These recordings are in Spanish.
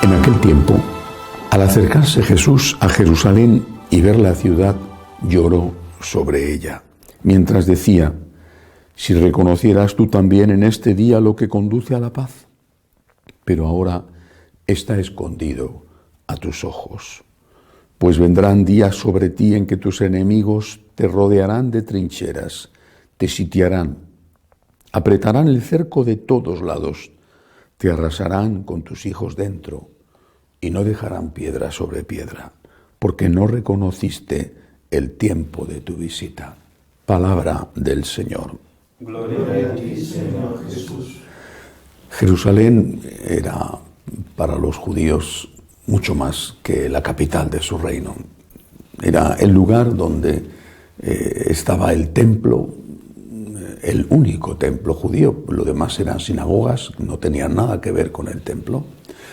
En aquel tiempo, al acercarse Jesús a Jerusalén y ver la ciudad, lloró sobre ella, mientras decía: si reconocieras tú también en este día lo que conduce a la paz, pero ahora está escondido a tus ojos. Pues vendrán días sobre ti en que tus enemigos te rodearán de trincheras, te sitiarán, apretarán el cerco de todos lados, te arrasarán con tus hijos dentro y no dejarán piedra sobre piedra, porque no reconociste el tiempo de tu visita. Palabra del Señor. Gloria a ti, Señor Jesús. Jerusalén era para los judíos mucho más que la capital de su reino. Era el lugar donde estaba el templo, el único templo judío. Lo demás eran sinagogas, no tenían nada que ver con el templo.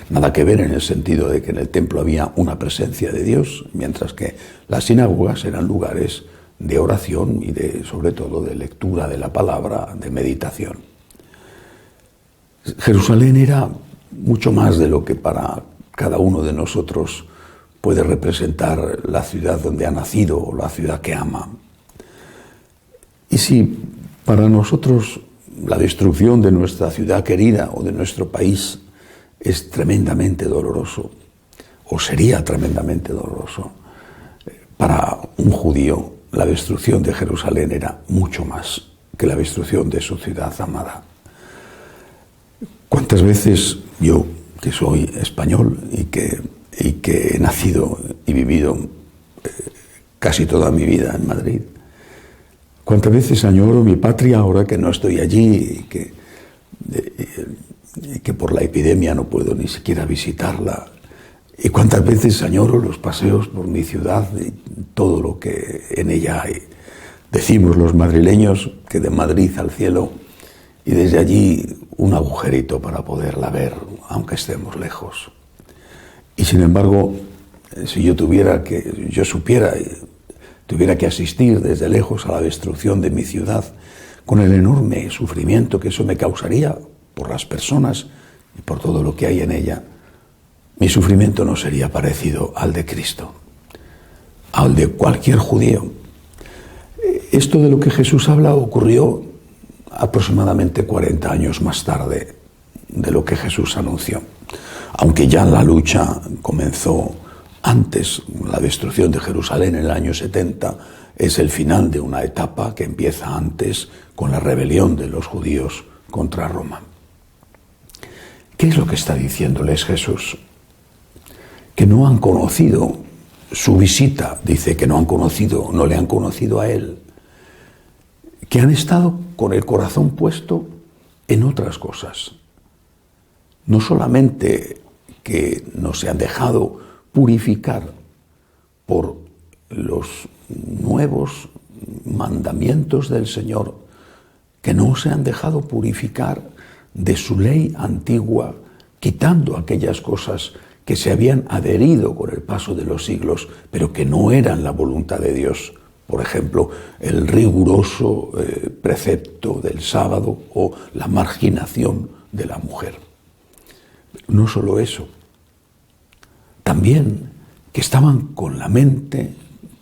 Nada que ver en el sentido de que en el templo había una presencia de Dios, mientras que las sinagogas eran lugares de oración y sobre todo de lectura de la palabra, de meditación. Jerusalén era mucho más de lo que para cada uno de nosotros puede representar la ciudad donde ha nacido o la ciudad que ama. Y si para nosotros la destrucción de nuestra ciudad querida o de nuestro país es tremendamente doloroso, o sería tremendamente doloroso, para un judío la destrucción de Jerusalén era mucho más que la destrucción de su ciudad amada. ¿Cuántas veces yo, que soy español y que he nacido y vivido casi toda mi vida en Madrid, cuántas veces añoro mi patria ahora que no estoy allí y que por la epidemia no puedo ni siquiera visitarla? Y cuántas veces añoro los paseos por mi ciudad y todo lo que en ella hay. Decimos los madrileños que de Madrid al cielo y desde allí un agujerito para poderla ver, aunque estemos lejos. Y sin embargo, si yo tuviera que asistir desde lejos a la destrucción de mi ciudad, con el enorme sufrimiento que eso me causaría por las personas y por todo lo que hay en ella, mi sufrimiento no sería parecido al de Cristo, al de cualquier judío. Esto de lo que Jesús habla ocurrió aproximadamente 40 años más tarde de lo que Jesús anunció. Aunque ya la lucha comenzó antes, la destrucción de Jerusalén en el año 70 es el final de una etapa que empieza antes con la rebelión de los judíos contra Roma. ¿Qué es lo que está diciéndoles Jesús? Que no han conocido su visita, dice que no le han conocido a Él, que han estado con el corazón puesto en otras cosas. No solamente que no se han dejado purificar por los nuevos mandamientos del Señor, que no se han dejado purificar de su ley antigua, quitando aquellas cosas que se habían adherido con el paso de los siglos, pero que no eran la voluntad de Dios. Por ejemplo, el riguroso precepto del sábado o la marginación de la mujer. No solo eso, también que estaban con la mente,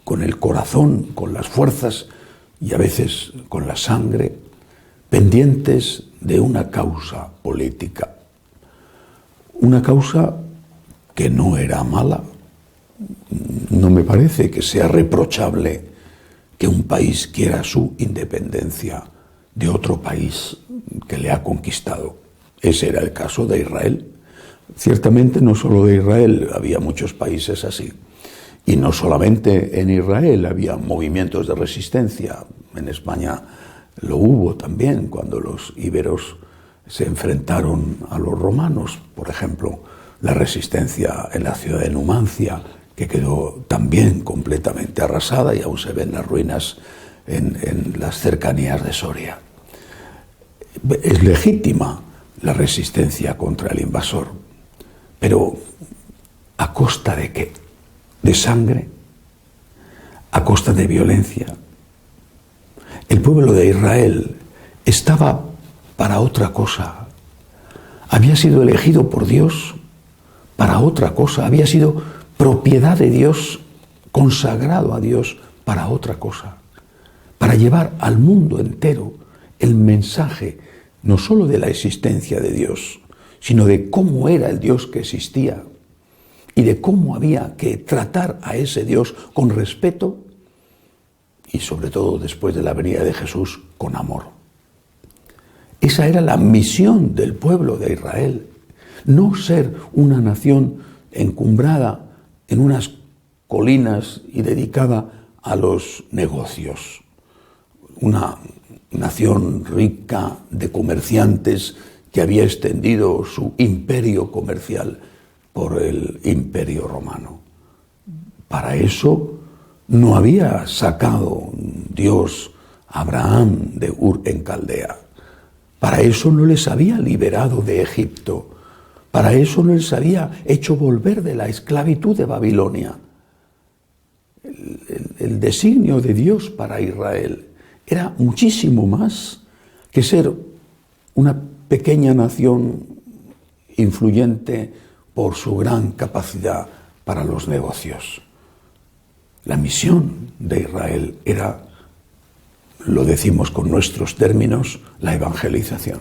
con el corazón, con las fuerzas y a veces con la sangre, pendientes de una causa política. Una causa que no era mala. No me parece que sea reprochable que un país quiera su independencia de otro país que le ha conquistado. Ese era el caso de Israel. Ciertamente no solo de Israel, había muchos países así. Y no solamente en Israel, había movimientos de resistencia. En España lo hubo también cuando los íberos se enfrentaron a los romanos, por ejemplo, la resistencia en la ciudad de Numancia, que quedó también completamente arrasada y aún se ven las ruinas en las cercanías de Soria. Es legítima la resistencia contra el invasor, pero ¿a costa de qué? ¿De sangre? ¿A costa de violencia? El pueblo de Israel estaba para otra cosa. Había sido elegido por Dios para otra cosa, había sido propiedad de Dios, consagrado a Dios para otra cosa, para llevar al mundo entero el mensaje no solo de la existencia de Dios, sino de cómo era el Dios que existía y de cómo había que tratar a ese Dios con respeto y sobre todo después de la venida de Jesús con amor. Esa era la misión del pueblo de Israel, no ser una nación encumbrada en unas colinas y dedicada a los negocios, una nación rica de comerciantes que había extendido su imperio comercial por el imperio romano. Para eso no había sacado Dios a Abraham de Ur en Caldea. Para eso no les había liberado de Egipto. Para eso no les había hecho volver de la esclavitud de Babilonia. El designio de Dios para Israel era muchísimo más que ser una pequeña nación influyente por su gran capacidad para los negocios. La misión de Israel era, lo decimos con nuestros términos, la evangelización.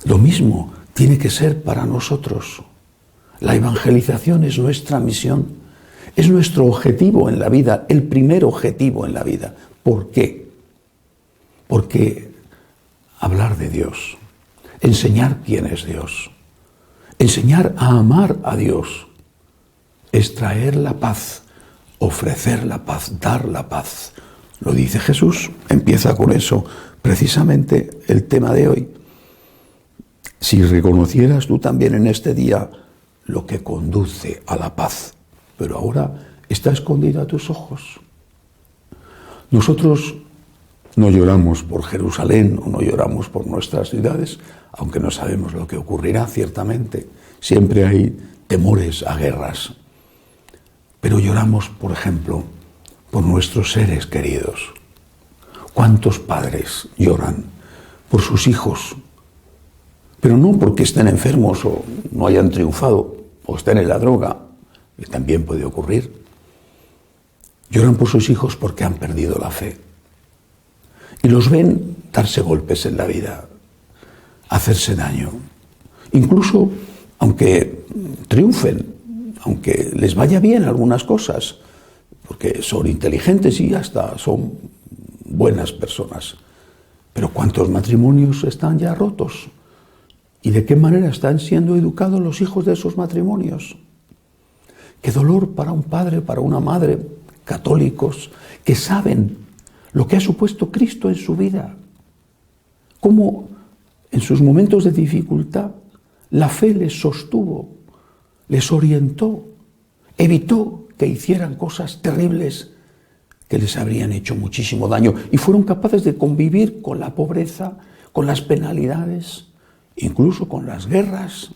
Lo mismo tiene que ser para nosotros. La evangelización es nuestra misión, es nuestro objetivo en la vida, el primer objetivo en la vida. ¿Por qué? Porque hablar de Dios, enseñar quién es Dios, enseñar a amar a Dios, es traer la paz, ofrecer la paz, dar la paz. Lo dice Jesús, empieza con eso precisamente el tema de hoy. Si reconocieras tú también en este día lo que conduce a la paz, pero ahora está escondido a tus ojos. Nosotros no lloramos por Jerusalén o no lloramos por nuestras ciudades, aunque no sabemos lo que ocurrirá, ciertamente. Siempre hay temores a guerras. Pero lloramos, por ejemplo, por nuestros seres queridos. ¿Cuántos padres lloran por sus hijos? Pero no porque estén enfermos o no hayan triunfado o estén en la droga, que también puede ocurrir. Lloran por sus hijos porque han perdido la fe. Y los ven darse golpes en la vida, hacerse daño. Incluso aunque triunfen, aunque les vaya bien algunas cosas, porque son inteligentes y hasta son buenas personas. Pero ¿cuántos matrimonios están ya rotos? ¿Y de qué manera están siendo educados los hijos de esos matrimonios? Qué dolor para un padre, para una madre, católicos, que saben lo que ha supuesto Cristo en su vida. Cómo en sus momentos de dificultad la fe les sostuvo, les orientó, evitó que hicieran cosas terribles que les habrían hecho muchísimo daño y fueron capaces de convivir con la pobreza, con las penalidades, incluso con las guerras.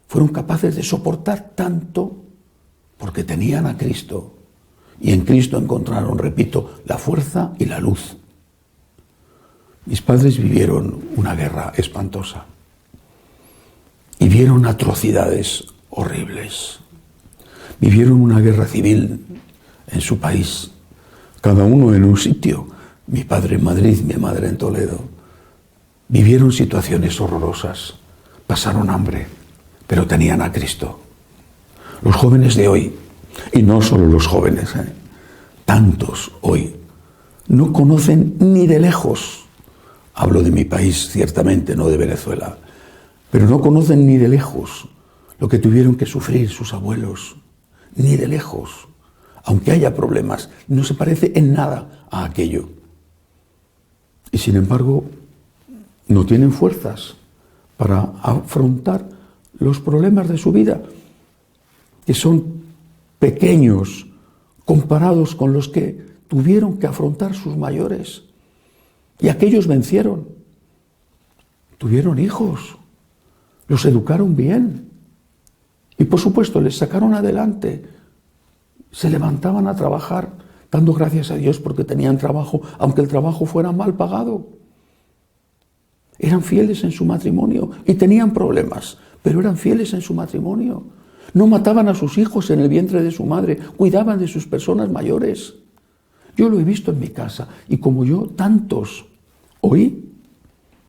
Fueron capaces de soportar tanto porque tenían a Cristo. Y en Cristo encontraron, repito, la fuerza y la luz. Mis padres vivieron una guerra espantosa y vieron atrocidades horribles. Vivieron una guerra civil en su país, cada uno en un sitio. Mi padre en Madrid, mi madre en Toledo. Vivieron situaciones horrorosas, pasaron hambre, pero tenían a Cristo. Los jóvenes de hoy, y no solo los jóvenes, tantos hoy, no conocen ni de lejos, hablo de mi país ciertamente, no de Venezuela, pero no conocen ni de lejos lo que tuvieron que sufrir sus abuelos, ni de lejos, aunque haya problemas, no se parece en nada a aquello. Y sin embargo, no tienen fuerzas para afrontar los problemas de su vida, que son pequeños comparados con los que tuvieron que afrontar sus mayores. Y aquellos vencieron. Tuvieron hijos, los educaron bien y por supuesto les sacaron adelante. Se levantaban a trabajar dando gracias a Dios porque tenían trabajo, aunque el trabajo fuera mal pagado. Eran fieles en su matrimonio y tenían problemas, pero eran fieles en su matrimonio. No mataban a sus hijos en el vientre de su madre, cuidaban de sus personas mayores. Yo lo he visto en mi casa y como yo, tantos. Hoy,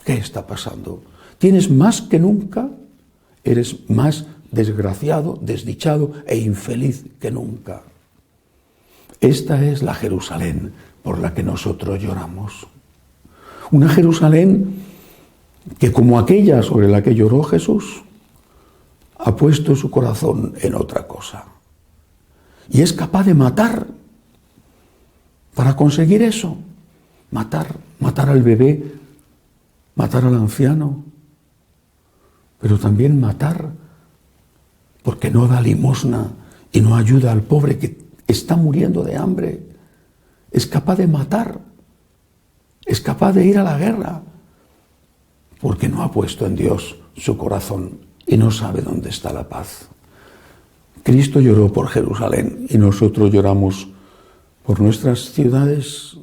¿qué está pasando? Tienes más que nunca, eres más desgraciado, desdichado e infeliz que nunca. Esta es la Jerusalén por la que nosotros lloramos. Una Jerusalén que, como aquella sobre la que lloró Jesús, ha puesto su corazón en otra cosa. Y es capaz de matar para conseguir eso. Matar al bebé, matar al anciano, pero también matar porque no da limosna y no ayuda al pobre que está muriendo de hambre. Es capaz de matar, es capaz de ir a la guerra, porque no ha puesto en Dios su corazón y no sabe dónde está la paz. Cristo lloró por Jerusalén y nosotros lloramos por nuestras ciudades,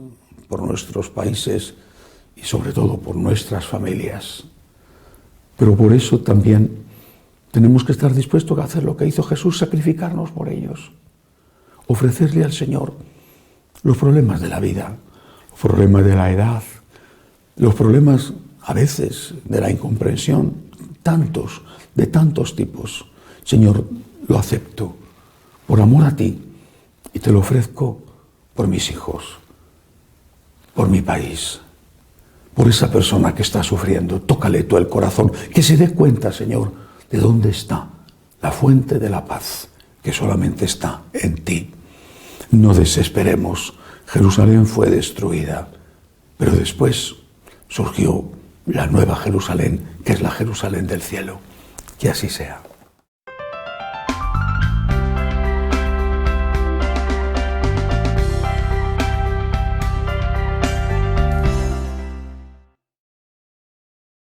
por nuestros países y sobre todo por nuestras familias. Pero por eso también tenemos que estar dispuestos a hacer lo que hizo Jesús, sacrificarnos por ellos, ofrecerle al Señor los problemas de la vida, los problemas de la edad, los problemas a veces de la incomprensión, de tantos tipos. Señor, lo acepto por amor a ti y te lo ofrezco por mis hijos, por mi país, por esa persona que está sufriendo. Tócale tú el corazón, que se dé cuenta, Señor, de dónde está la fuente de la paz, que solamente está en ti. No desesperemos. Jerusalén fue destruida, pero después surgió la nueva Jerusalén, que es la Jerusalén del cielo. Que así sea.